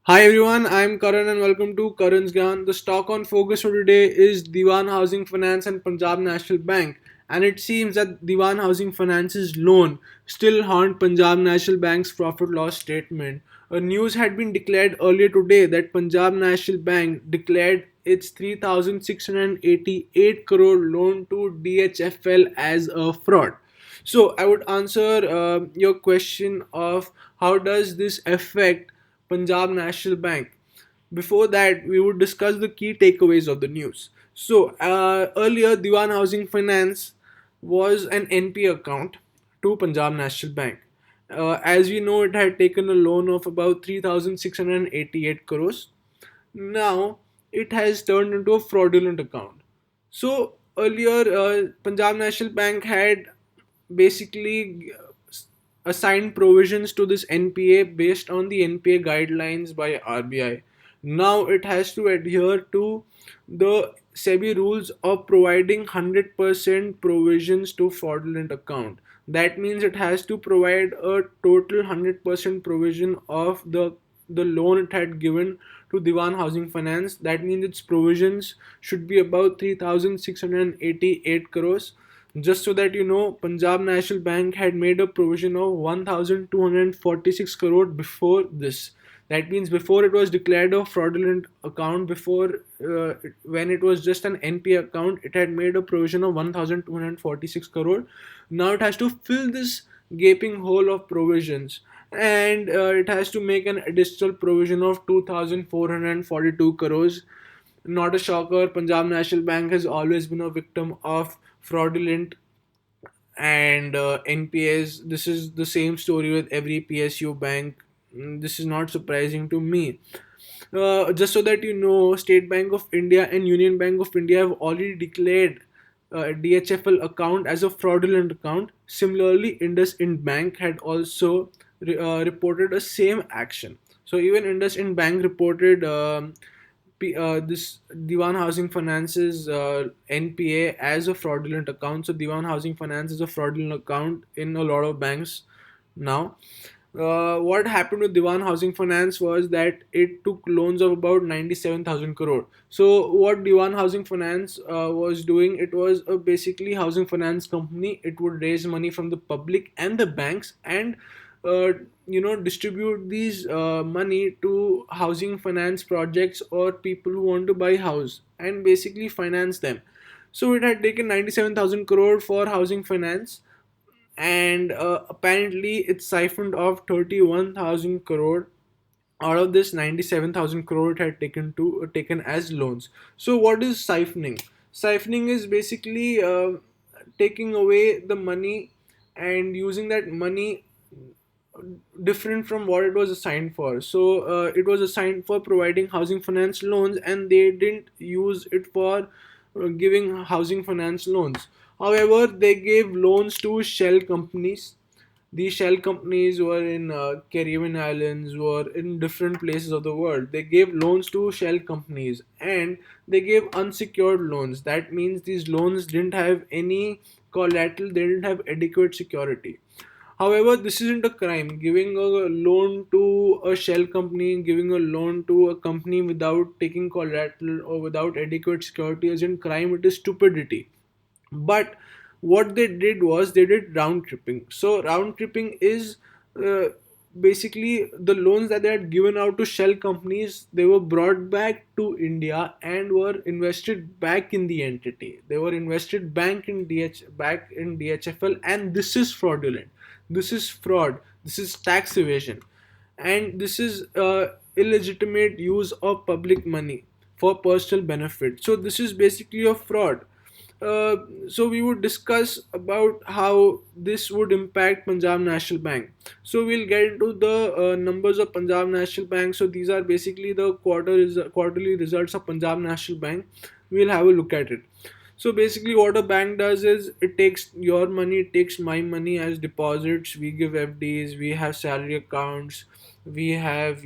Hi everyone, I'm Karan and welcome to Karan's Gyan. The stock on focus for today is Dewan Housing Finance and Punjab National Bank. And it seems that Dewan Housing Finance's loan still haunt Punjab National Bank's profit loss statement. A news had been declared earlier today that Punjab National Bank declared its 3,688 crore loan to DHFL as a fraud. So I would answer your question of how does this affect Punjab National Bank. Before that, we would discuss the key takeaways of the news. So, earlier, Dewan Housing Finance was an NP account to Punjab National Bank. As we know, it had taken a loan of about 3,688 crores. Now, it has turned into a fraudulent account. So, earlier, Punjab National Bank had basically assigned provisions to this NPA based on the NPA guidelines by RBI. Now it has to adhere to the SEBI rules of providing 100% provisions to fraudulent account. That means it has to provide a total 100% provision of the loan it had given to Dewan Housing Finance. That means its provisions should be about 3,688 crores. Just so that you know, Punjab National Bank had made a provision of 1,246 crore before this. That means before it was declared a fraudulent account, when it was just an NP account, it had made a provision of 1,246 crore. Now it has to fill this gaping hole of provisions, and it has to make an additional provision of 2,442 crores. Not a shocker, Punjab National Bank has always been a victim of fraudulent and NPS. This is the same story with every PSU bank. This is not surprising to me. Just so that you know, State Bank of India and Union Bank of India have already declared DHFL account as a fraudulent account. Similarly, IndusInd Bank had also reported a same action. So even IndusInd Bank reported this Dewan Housing Finance's NPA as a fraudulent account. So Dewan Housing Finance is a fraudulent account in a lot of banks now. What happened with Dewan Housing Finance was that it took loans of about 97,000 crore. So what Dewan Housing Finance was doing, it was a basically housing finance company. It would raise money from the public and the banks and uh, distribute these money to housing finance projects or people who want to buy house and basically finance them. So it had taken 97,000 crore for housing finance, and apparently it siphoned off 31,000 crore out of this 97,000 crore it had taken as loans. So what is siphoning? Siphoning is basically taking away the money and using that money different from what it was assigned for. So it was assigned for providing housing finance loans, and they didn't use it for giving housing finance loans. However, they gave loans to shell companies. These shell companies were in Caribbean islands, were in different places of the world. They gave loans to shell companies and they gave unsecured loans. That means these loans didn't have any collateral, they didn't have adequate security. However, this isn't a crime. Giving a loan to a shell company, giving a loan to a company without taking collateral or without adequate security isn't crime, it is stupidity. But what they did was they did round tripping. So round tripping is uh, basically the loans that they had given out to shell companies, they were brought back to India and were invested back in the entity. They were invested back in DHFL, and this is fraudulent. This is fraud. This is tax evasion, and this is illegitimate use of public money for personal benefit. So this is basically a fraud. So we would discuss about how this would impact Punjab National Bank. So we'll get into the numbers of Punjab National Bank. So these are basically the quarterly results of Punjab National Bank. We'll have a look at it. So basically what a bank does is it takes your money, it takes my money as deposits. We give FDs, we have salary accounts, we have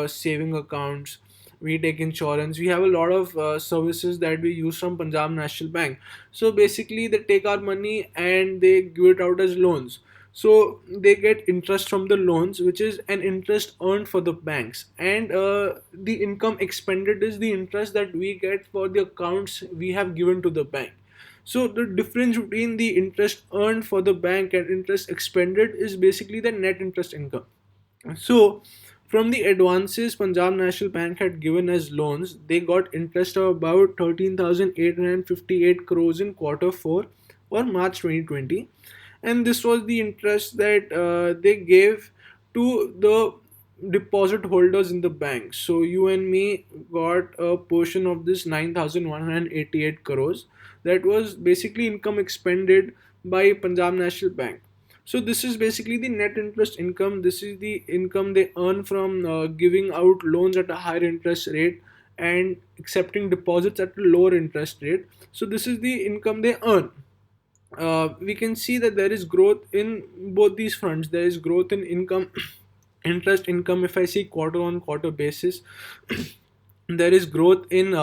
saving accounts, we take insurance, we have a lot of services that we use from Punjab National Bank. So basically they take our money and they give it out as loans. So they get interest from the loans, which is an interest earned for the banks, and the income expended is the interest that we get for the accounts we have given to the bank. So the difference between the interest earned for the bank and interest expended is basically the net interest income. So, from the advances Punjab National Bank had given as loans, they got interest of about 13,858 crores in quarter 4 or March 2020. And this was the interest that they gave to the deposit holders in the bank. So, you and me got a portion of this 9,188 crores that was basically income expended by Punjab National Bank. So this is basically the net interest income. This is the income they earn from giving out loans at a higher interest rate and accepting deposits at a lower interest rate. So this is the income they earn. We can see that there is growth in both these fronts. There is growth in income, interest income. If I see quarter on quarter basis, there is growth in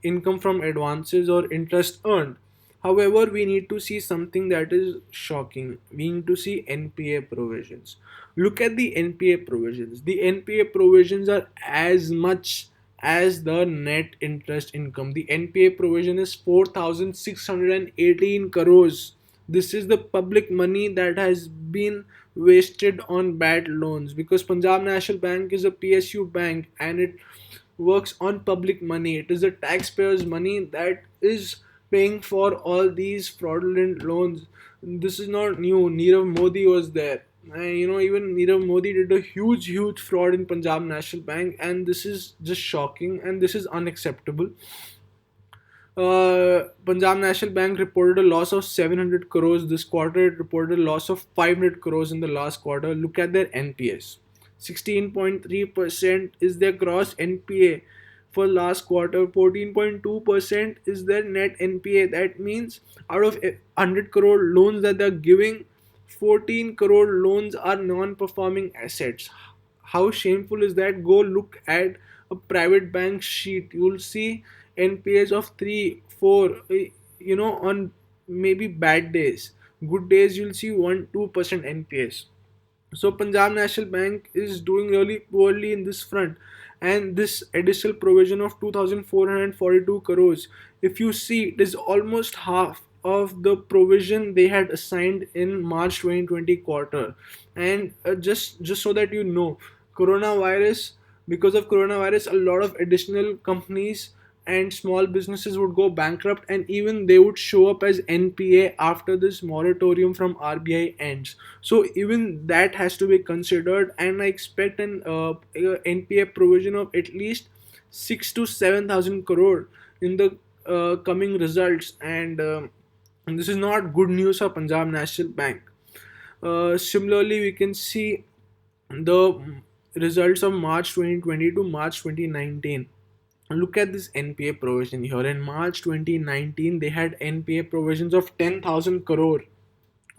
income from advances or interest earned. However, we need to see something that is shocking. We need to see NPA provisions. Look at the NPA provisions. The NPA provisions are as much as the net interest income. The NPA provision is 4,618 crores. This is the public money that has been wasted on bad loans, because Punjab National Bank is a PSU bank and it works on public money. It is the taxpayers' money that is paying for all these fraudulent loans. This is not new. Nirav Modi was there. Even Nirav Modi did a huge fraud in Punjab National Bank, and this is just shocking and this is unacceptable. Punjab National Bank reported a loss of 700 crores this quarter. It reported a loss of 500 crores in the last quarter. Look at their NPS. 16.3% is their gross NPA for last quarter. 14.2% is their net NPA. That means out of 100 crore loans that they're giving, 14 crore loans are non-performing assets. How shameful is that? Go look at a private bank sheet. You'll see NPAs of 3, 4, on maybe bad days. Good days, you'll see 1, 2% NPAs. So Punjab National Bank is doing really poorly in this front, and this additional provision of 2,442 crores, if you see, it is almost half of the provision they had assigned in March 2020 quarter. And just so that you know, coronavirus, because of coronavirus, a lot of additional companies and small businesses would go bankrupt, and even they would show up as NPA after this moratorium from RBI ends. So even that has to be considered, and I expect an NPA provision of at least 6 to 7,000 crore in the coming results, and this is not good news for Punjab National Bank. Similarly, we can see the results of March 2020 to March 2019. Look at this NPA provision here. In March 2019, they had NPA provisions of 10,000 crore.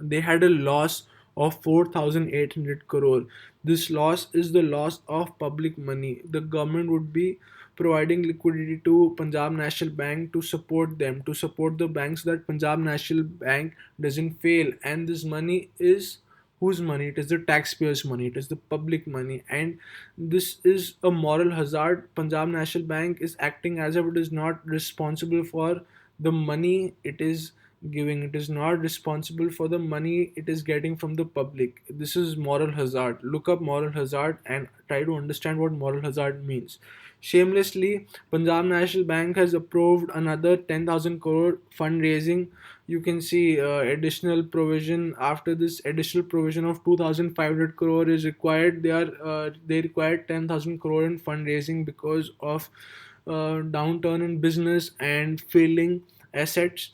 They had a loss of 4,800 crore. This loss is the loss of public money. The government would be providing liquidity to Punjab National Bank to support them, to support the banks, so that Punjab National Bank doesn't fail. And this money is whose money? It is the taxpayers' money. It is the public money, and this is a moral hazard. Punjab National Bank is acting as if it is not responsible for the money it is giving. It is not responsible for the money it is getting from the public. This is moral hazard. Look up moral hazard and try to understand what moral hazard means. Shamelessly, Punjab National Bank has approved another 10,000 crore fundraising. You can see additional provision. After this additional provision of 2,500 crore is required, they require 10,000 crore in fundraising because of downturn in business and failing assets.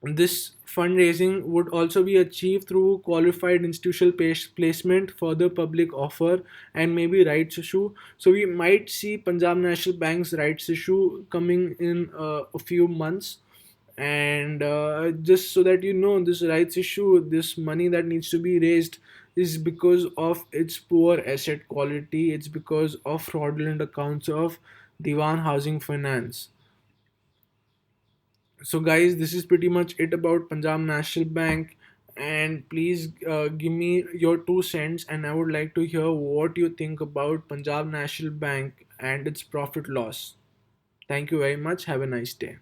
This fundraising would also be achieved through qualified institutional placement, further public offer, and maybe rights issue. So we might see Punjab National Bank's rights issue coming in a few months. And just so that you know, this rights issue, this money that needs to be raised, is because of its poor asset quality. It's because of fraudulent accounts of Dewan Housing Finance. So guys, this is pretty much it about Punjab National Bank, and please give me your 2 cents, and I would like to hear what you think about Punjab National Bank and its profit loss. Thank you very much. Have a nice day.